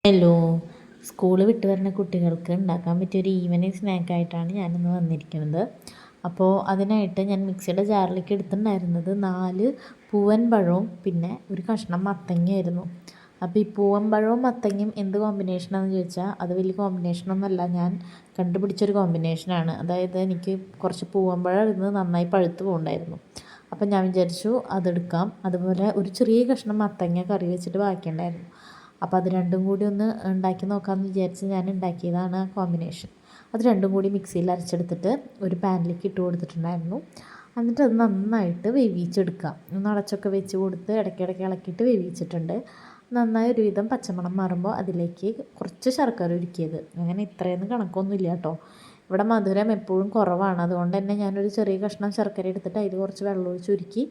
Hello. School വിട്ട് വരുന്ന കുട്ടികൾക്ക് ഉണ്ടാക്കാൻ പറ്റിയ ഒരു ഈവനിങ് സ്നാക്കായിട്ടാണ് ഞാനിന്ന് വന്നിരിക്കുന്നത്. അപ്പോൾ അതിനായിട്ട് ഞാൻ മിക്സിയുടെ ജാറിലേക്ക് എടുത്തിട്ടുണ്ടായിരുന്നത് 4 പൂവൻ പഴവും പിന്നെ ഒരു കഷ്ണം മത്തങ്ങയായിരുന്നു. അപ്പോൾ ഈ പൂവൻ പഴവും മത്തങ്ങയും എന്ത് കോമ്പിനേഷനാണെന്ന് ചോദിച്ചാൽ അത് വലിയ കോമ്പിനേഷനൊന്നുമല്ല, ഞാൻ കണ്ടുപിടിച്ചൊരു കോമ്പിനേഷനാണ്. അതായത് എനിക്ക് കുറച്ച് പൂവൻ പഴം ഇരുന്ന് നന്നായി പഴുത്ത് പോകുന്നുണ്ടായിരുന്നു. അപ്പം ഞാൻ വിചാരിച്ചു അതെടുക്കാം. അതുപോലെ ഒരു ചെറിയ കഷ്ണം മത്തങ്ങ കറി വെച്ചിട്ട് ബാക്കിയുണ്ടായിരുന്നു. അപ്പോൾ അത് രണ്ടും കൂടി ഒന്ന് ഉണ്ടാക്കി നോക്കാമെന്ന് വിചാരിച്ച് ഞാൻ ഉണ്ടാക്കിയതാണ് ആ കോമ്പിനേഷൻ. അത് രണ്ടും കൂടി മിക്സിയിൽ അരച്ചെടുത്തിട്ട് ഒരു പാനിലേക്ക് ഇട്ട് കൊടുത്തിട്ടുണ്ടായിരുന്നു. എന്നിട്ട് അത് നന്നായിട്ട് വേവിച്ചെടുക്കുക. ഒന്ന് അടച്ചൊക്കെ വെച്ച് കൊടുത്ത് ഇടയ്ക്കിടയ്ക്ക് ഇളക്കിയിട്ട് വേവിച്ചിട്ടുണ്ട്. നന്നായി ഒരുവിധം പച്ചമണം മാറുമ്പോൾ അതിലേക്ക് കുറച്ച് ശർക്കര ഉരുക്കിയത്, അങ്ങനെ ഇത്രയൊന്നും കണക്കൊന്നുമില്ല കേട്ടോ. ഇവിടെ മധുരം എപ്പോഴും കുറവാണ്, അതുകൊണ്ട് തന്നെ ഞാനൊരു ചെറിയ കഷ്ണം ശർക്കര എടുത്തിട്ട് അതിൽ കുറച്ച് വെള്ളം ഒഴിച്ച് ഉരുക്കി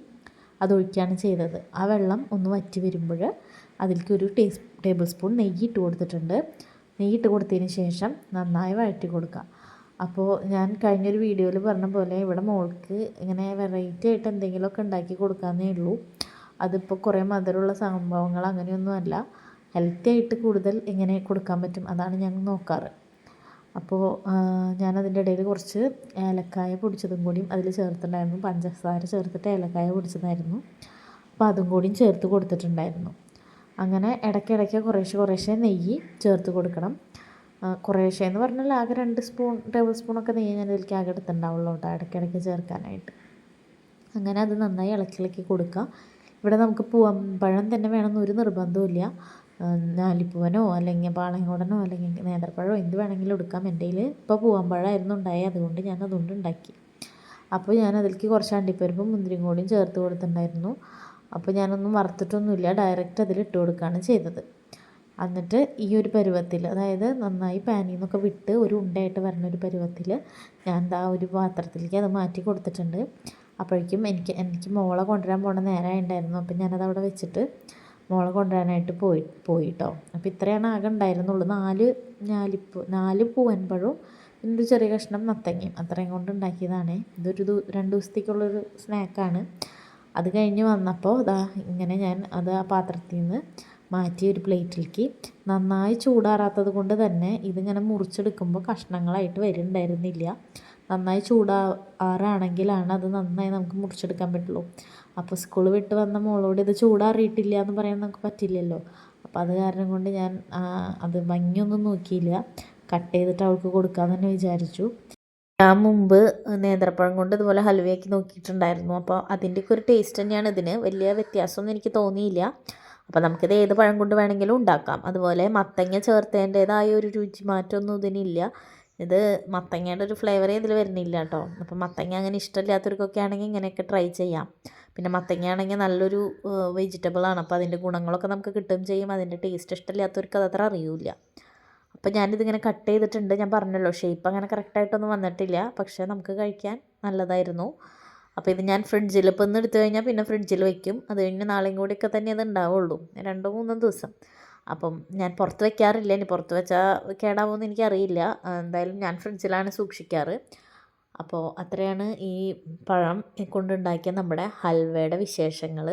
അതൊഴിക്കുകയാണ് ചെയ്തത്. ആ വെള്ളം ഒന്ന് വറ്റി വരുമ്പോൾ അതിലേക്ക് ഒരു ടേബിൾ സ്പൂൺ നെയ്യ് ഇട്ട് കൊടുത്തിട്ടുണ്ട്. നെയ്യ് ഇട്ട് കൊടുത്തതിന് ശേഷം നന്നായി വഴറ്റി കൊടുക്കുക. അപ്പോൾ ഞാൻ കഴിഞ്ഞൊരു വീഡിയോയിൽ പറഞ്ഞ പോലെ ഇവിടെ മോൾക്ക് ഇങ്ങനെ വെറൈറ്റി ആയിട്ട് എന്തെങ്കിലുമൊക്കെ ഉണ്ടാക്കി കൊടുക്കാമെന്നേ ഉള്ളൂ. അതിപ്പോൾ കുറേ മധുരമുള്ള സംഭവങ്ങൾ അങ്ങനെയൊന്നുമല്ല, ഹെൽത്തി ആയിട്ട് കൂടുതൽ എങ്ങനെ കൊടുക്കാൻ പറ്റും അതാണ് ഞാൻ നോക്കാറ്. അപ്പോൾ ഞാനതിൻ്റെ ഇടയിൽ കുറച്ച് ഏലക്കായ പൊടിച്ചതും കൂടിയും അതിൽ ചേർത്തിട്ടുണ്ടായിരുന്നു. പഞ്ചസാര ചേർത്തിട്ട് ഏലക്കായ പൊടിച്ചതായിരുന്നു. അപ്പോൾ അതും കൂടിയും ചേർത്ത് കൊടുത്തിട്ടുണ്ടായിരുന്നു. അങ്ങനെ ഇടയ്ക്കിടയ്ക്ക് കുറേശ്ശെ നെയ്യ് ചേർത്ത് കൊടുക്കണം. കുറേശ്ശെ എന്ന് പറഞ്ഞാൽ ആകെ 2 ടേബിൾ സ്പൂണൊക്കെ നെയ്യ് ഞാൻ ഇതിലേക്ക് ആകെ എടുത്തിട്ടുണ്ടാവുള്ളൂ കേട്ടോ, ഇടയ്ക്കിടയ്ക്ക് ചേർക്കാനായിട്ട്. അങ്ങനെ അത് നന്നായി ഇളക്കി കൊടുക്കുക. ഇവിടെ നമുക്ക് പൂവമ്പഴം തന്നെ വേണമെന്നൊരു നിർബന്ധമില്ല. ഞാലിപ്പൂവനോ അല്ലെങ്കിൽ പാളയംകോടനോ അല്ലെങ്കിൽ നേന്ത്രപ്പഴമോ എന്ത് വേണമെങ്കിലും എടുക്കാം. എൻ്റെ കയ്യിൽ ഇപ്പോൾ പൂവമ്പഴമായിരുന്നു ഉണ്ടായത്, അതുകൊണ്ട് ഞാൻ അതുകൊണ്ട് ഉണ്ടാക്കി. അപ്പോൾ ഞാൻ അതിലേക്ക് കുറച്ച് അണ്ടിപ്പരിപ്പും മുന്തിരിയും കൂടിയും ചേർത്ത് കൊടുത്തിട്ടുണ്ടായിരുന്നു. അപ്പോൾ ഞാനൊന്നും വറുത്തിട്ടൊന്നുമില്ല, ഡയറക്റ്റ് അതിലിട്ട് കൊടുക്കുകയാണ് ചെയ്തത്. എന്നിട്ട് ഈ ഒരു പരുവത്തിൽ, അതായത് നന്നായി പാനിൽ നിന്നൊക്കെ വിട്ട് ഒരു ഉണ്ടയായിട്ട് വരുന്ന ഒരു പരുവത്തിൽ ഞാൻ ഒരു പാത്രത്തിലേക്ക് അത് മാറ്റി കൊടുത്തിട്ടുണ്ട്. അപ്പോഴേക്കും എനിക്ക് മോളെ കൊണ്ടുവരാൻ പോകേണ്ട നേരമായിട്ടുണ്ടായിരുന്നു. അപ്പം ഞാനത് അവിടെ വെച്ചിട്ട് മോളെ കൊണ്ടുവരാനായിട്ട് പോയി കേട്ടോ. അപ്പോൾ ഇത്രയാണ് ആകെ ഉണ്ടായിരുന്നുള്ളൂ. 4 പൂവൻപഴവും പിന്നെ ഒരു ചെറിയ കഷ്ണം മത്തങ്ങയും, അത്രയും കൊണ്ട് ഉണ്ടാക്കിയതാണ്. ഇതൊരു 2 ദിവസത്തേക്കുള്ളൊരു സ്നാക്കാണ്. അത് കഴിഞ്ഞ് വന്നപ്പോൾ ഇങ്ങനെ ഞാൻ അത് ആ പാത്രത്തിൽ നിന്ന് മാറ്റി ഒരു പ്ലേറ്റിലേക്ക്, നന്നായി ചൂടാറാത്തത് കൊണ്ട് തന്നെ ഇതിങ്ങനെ മുറിച്ചെടുക്കുമ്പോൾ കഷ്ണങ്ങളായിട്ട് വരുന്നുണ്ടായിരുന്നില്ല. നന്നായി ചൂടാറാണെങ്കിലാണ് അത് നന്നായി നമുക്ക് മുറിച്ചെടുക്കാൻ പറ്റുള്ളൂ. അപ്പോൾ സ്കൂൾ വിട്ട് വന്ന മോളോട് ഇത് ചൂടാറിയിട്ടില്ല എന്ന് പറയാൻ നമുക്ക് പറ്റില്ലല്ലോ. അപ്പോൾ അത് കാരണം കൊണ്ട് ഞാൻ അത് ഭംഗിയൊന്നും നോക്കിയില്ല, കട്ട് ചെയ്തിട്ട് അവൾക്ക് കൊടുക്കാമെന്ന് തന്നെ വിചാരിച്ചു. ഞാൻ മുമ്പ് നേന്ത്രപ്പഴം കൊണ്ട് ഇതുപോലെ ഹൽവയാക്കി നോക്കിയിട്ടുണ്ടായിരുന്നു. അപ്പോൾ അതിൻ്റെയൊക്കെ ഒരു ടേസ്റ്റ് തന്നെയാണ് ഇതിന്, വലിയ വ്യത്യാസമൊന്നും എനിക്ക് തോന്നിയില്ല. അപ്പോൾ നമുക്കിത് ഏത് പഴം കൊണ്ട് വേണമെങ്കിലും ഉണ്ടാക്കാം. അതുപോലെ മത്തങ്ങ ചേർത്തതിൻ്റേതായ ഒരു രുചി മാറ്റമൊന്നും ഇതിനില്ല. ഇത് മത്തങ്ങയുടെ ഒരു ഫ്ലേവറേ ഇതിൽ വരുന്നില്ല കേട്ടോ. അപ്പോൾ മത്തങ്ങ അങ്ങനെ ഇഷ്ടമില്ലാത്തവർക്കൊക്കെ ആണെങ്കിൽ ഇങ്ങനെയൊക്കെ ട്രൈ ചെയ്യാം. പിന്നെ മത്തങ്ങ ആണെങ്കിൽ നല്ലൊരു വെജിറ്റബിളാണ്, അപ്പോൾ അതിൻ്റെ ഗുണങ്ങളൊക്കെ നമുക്ക് കിട്ടുകയും ചെയ്യും. അതിൻ്റെ ടേസ്റ്റ് ഇഷ്ടമില്ലാത്തവർക്ക് അതത്ര അറിയില്ല. അപ്പോൾ ഞാനിതിങ്ങനെ കട്ട് ചെയ്തിട്ടുണ്ട്. ഞാൻ പറഞ്ഞല്ലോ ഷേപ്പ് അങ്ങനെ കറക്റ്റായിട്ടൊന്നും വന്നിട്ടില്ല, പക്ഷേ നമുക്ക് കഴിക്കാൻ നല്ലതായിരുന്നു. അപ്പോൾ ഇത് ഞാൻ ഫ്രിഡ്ജിൽ ഇപ്പോൾ ഒന്ന് എടുത്തു കഴിഞ്ഞാൽ പിന്നെ ഫ്രിഡ്ജിൽ വയ്ക്കും. അത് കഴിഞ്ഞ് നാളെയും കൂടിയൊക്കെ തന്നെ അത് ഉണ്ടാവുള്ളൂ, 2-3 ദിവസം. അപ്പം ഞാൻ പുറത്ത് വയ്ക്കാറില്ല. ഇനി പുറത്ത് വെച്ചാൽ കേടാവുമെന്ന് എനിക്കറിയില്ല. എന്തായാലും ഞാൻ ഫ്രിഡ്ജിലാണ് സൂക്ഷിക്കാറ്. അപ്പോൾ അത്രയാണ് ഈ പഴം കൊണ്ടുണ്ടാക്കിയ നമ്മുടെ ഹൽവയുടെ വിശേഷങ്ങൾ.